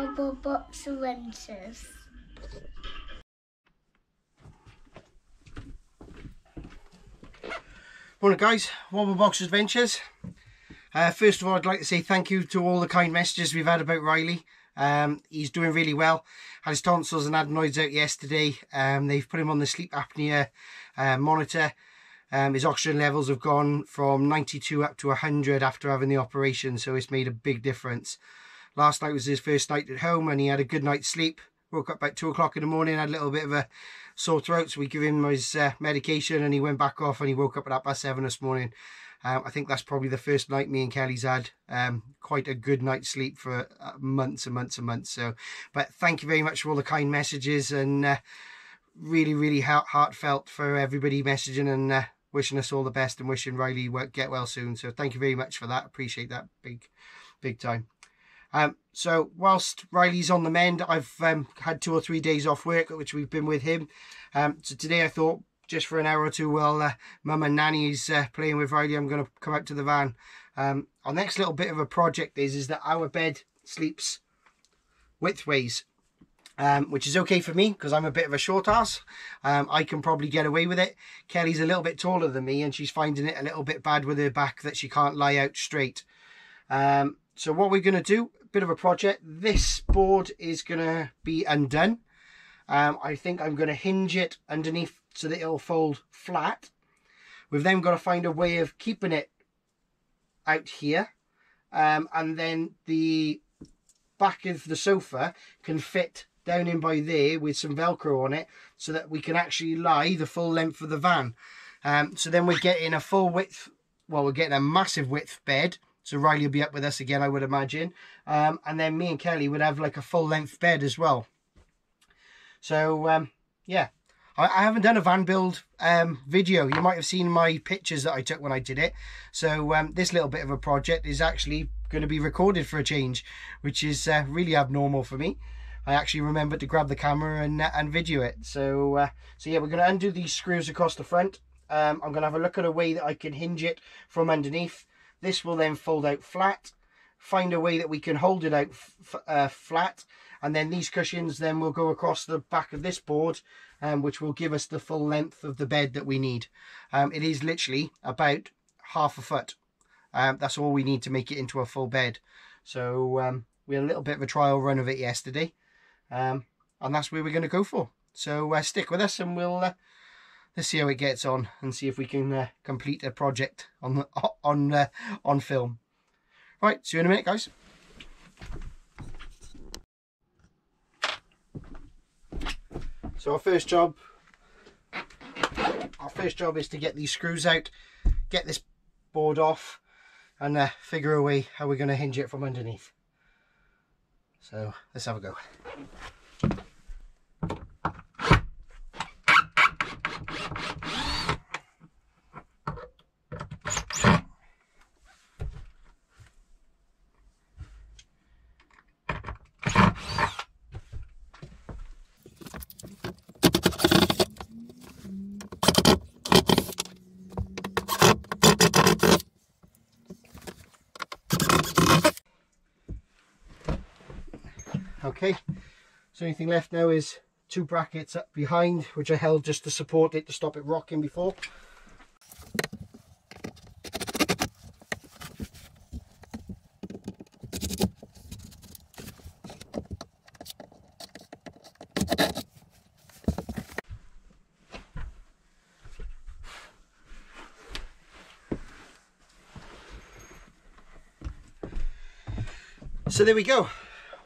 wobblebox adventures. Morning guys, wobblebox adventures. First of all, I'd like to say thank you to all the kind messages we've had about Riley. He's doing really well. Had his tonsils and adenoids out yesterday. They've put him on the sleep apnea monitor. His oxygen levels have gone from 92 up to 100 after having the operation, so it's made a big difference. Last night was his first night at home and he had a good night's sleep. Woke up about 2 o'clock in the morning, had a little bit of a sore throat, so we give him his medication and he went back off and he woke up at 7:30 this morning. I think that's probably the first night me and Kelly's had quite a good night's sleep for months and months and months. So, but thank you very much for all the kind messages, and really heartfelt for everybody messaging and wishing us all the best and wishing Riley get well soon. So thank you very much for that. Appreciate that big time. So whilst Riley's on the mend, I've had 2 or 3 days off work, which we've been with him. So today I thought, just for an hour or two while Mum and Nanny's playing with Riley, I'm going to come out to the van. Our next little bit of a project is that our bed sleeps widthways, which is okay for me because I'm a bit of a short ass. I can probably get away with it. Kelly's a little bit taller than me and she's finding it a little bit bad with her back that she can't lie out straight. So what we're going to do, a bit of a project. This board is going to be undone. I think I'm going to hinge it underneath so that it'll fold flat. We've then got to find a way of keeping it out here, and then the back of the sofa can fit down in by there with some Velcro on it so that we can actually lie the full length of the van. So then we're getting a full width, well, we're getting a massive width bed. So Riley will be up with us again, I would imagine. And then me and Kelly would have like a full length bed as well. So yeah, I haven't done a van build video. You might have seen my pictures that I took when I did it. So this little bit of a project is actually going to be recorded for a change, which is really abnormal for me. I actually remembered to grab the camera and video it. So so yeah, we're going to undo these screws across the front. I'm going to have a look at a way that I can hinge it from underneath. This will then fold out flat. Find a way that we can hold it out flat, and then these cushions then will go across the back of this board, which will give us the full length of the bed that we need. It is literally about ½ a foot. That's all we need to make it into a full bed. So we had a little bit of a trial run of it yesterday, and that's where we're going to go for. So stick with us and we'll let's see how it gets on and see if we can complete a project on film. Right, see you in a minute, guys. So our first job is to get these screws out, get this board off, and figure a way how we're going to hinge it from underneath. So let's have a go. Okay, so anything left now is 2 brackets up behind, which I held just to support it, to stop it rocking before. So there we go.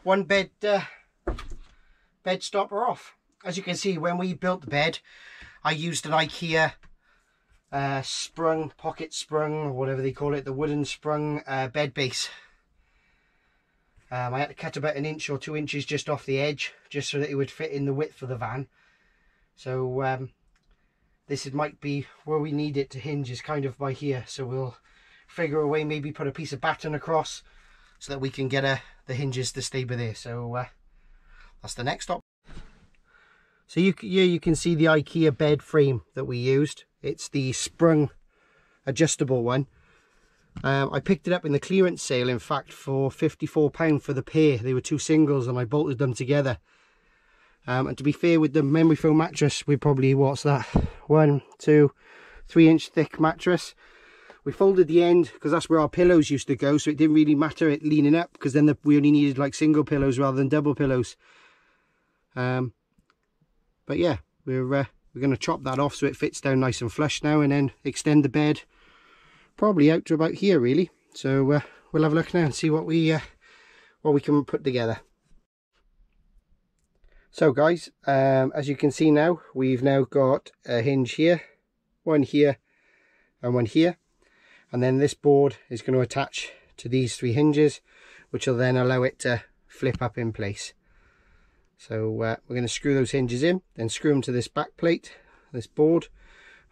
One bed stopper off. As you can see, when we built the bed, I used an IKEA sprung, pocket sprung, or whatever they call it, the wooden sprung bed base. I had to cut about 1 inch or 2 inches just off the edge, just so that it would fit in the width of the van. So this might be where we need it to hinge, is kind of by here. So we'll figure a way, maybe put a piece of batten across so that we can get the hinges to stay by there. So that's the next stop. So here you can see the IKEA bed frame that we used. It's the sprung adjustable one. I picked it up in the clearance sale, in fact, for £54 for the pair. They were 2 singles and I bolted them together. And to be fair, with the memory foam mattress, we probably, what's that, 1, 2, 3 inch thick mattress. We folded the end because that's where our pillows used to go, so it didn't really matter it leaning up, because then we only needed like single pillows rather than double pillows. But yeah, we're going to chop that off so it fits down nice and flush now, and then extend the bed probably out to about here really. So we'll have a look now and see what we can put together. So guys, as you can see now, we've now got a hinge here, one here and one here, and then this board is going to attach to these 3 hinges, which will then allow it to flip up in place. So we're going to screw those hinges in, then screw them to this back plate, this board,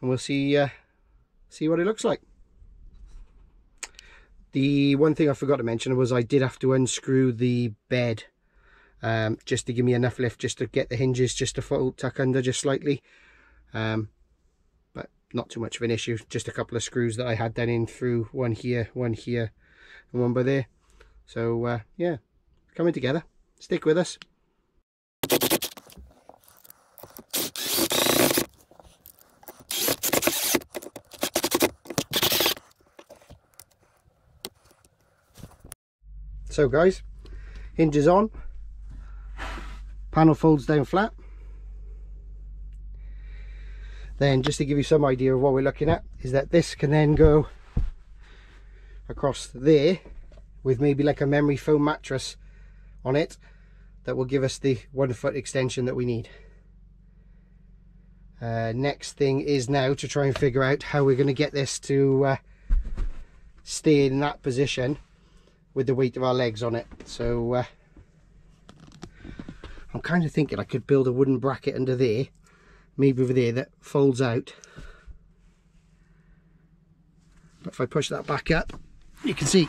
and we'll see what it looks like. The one thing I forgot to mention was I did have to unscrew the bed, just to give me enough lift, just to get the hinges just to tuck under just slightly. But not too much of an issue, just a couple of screws that I had done in through, one here and one by there. So yeah, coming together. Stick with us. So guys, hinges on, panel folds down flat. Then just to give you some idea of what we're looking at, is that this can then go across there with maybe like a memory foam mattress on it that will give us the 1 foot extension that we need. Next thing is now to try and figure out how we're going to get this to stay in that position with the weight of our legs on it. So I'm kind of thinking I could build a wooden bracket under there, maybe over there, that folds out. But if I push that back up, you can see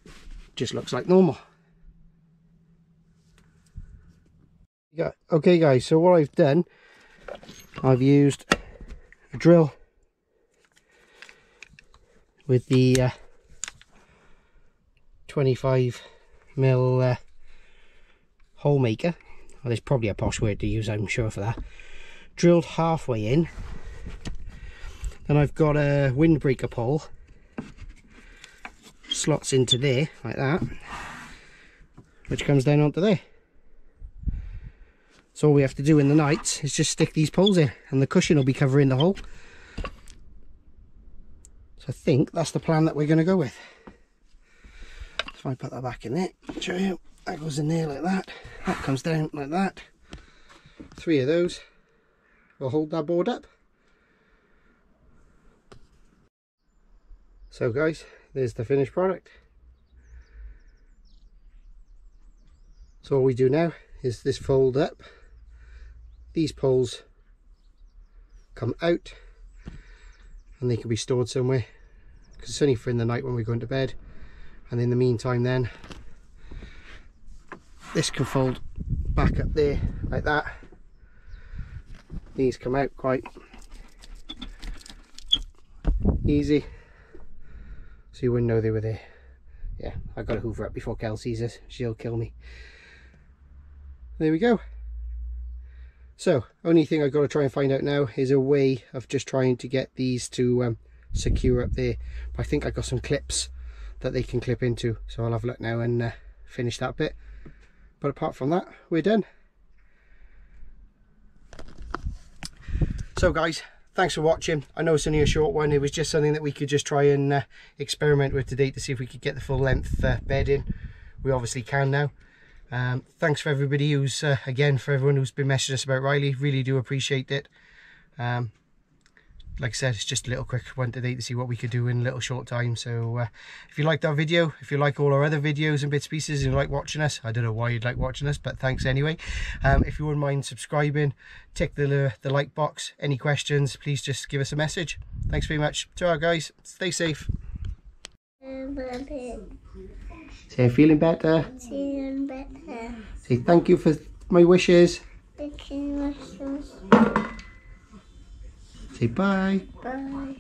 it just looks like normal. Yeah, okay guys, so what I've done, I've used a drill with the 25mm hole maker. Well, there's probably a posh word to use, I'm sure, for that. Drilled halfway in. Then I've got a windbreaker pole, slots into there like that, which comes down onto there. So all we have to do in the night is just stick these poles in, and the cushion will be covering the hole. So I think that's the plan that we're going to go with. If I put that back in there, show you, that goes in there like that, that comes down like that. 3 of those will hold that board up. So guys, there's the finished product. So all we do now is this fold up, these poles come out, and they can be stored somewhere, because it's only for in the night when we're going to bed. And in the meantime then, this can fold back up there like that. These come out quite easy, so you wouldn't know they were there. Yeah, I got to hoover up before Kel sees us, she'll kill me. There we go. So only thing I've got to try and find out now is a way of just trying to get these to secure up there. But I think I got some clips that they can clip into, so I'll have a look now and finish that bit. But apart from that, we're done. So guys, thanks for watching. I know it's only a short one. It was just something that we could just try and experiment with today to see if we could get the full length bed in. We obviously can now. Thanks for everybody who's again, for everyone who's been messaging us about Riley. Really do appreciate it. Like I said, it's just a little quick one today to see what we could do in a little short time. So if you liked our video, if you like all our other videos and bits and pieces, and you like watching us, I don't know why you'd like watching us, but thanks anyway. If you wouldn't mind subscribing, tick the like box. Any questions, please just give us a message. Thanks very much. Ta-ra guys, stay safe. Say feeling better. Feeling better. Say thank you for my wishes. Thank you. Say bye. Bye.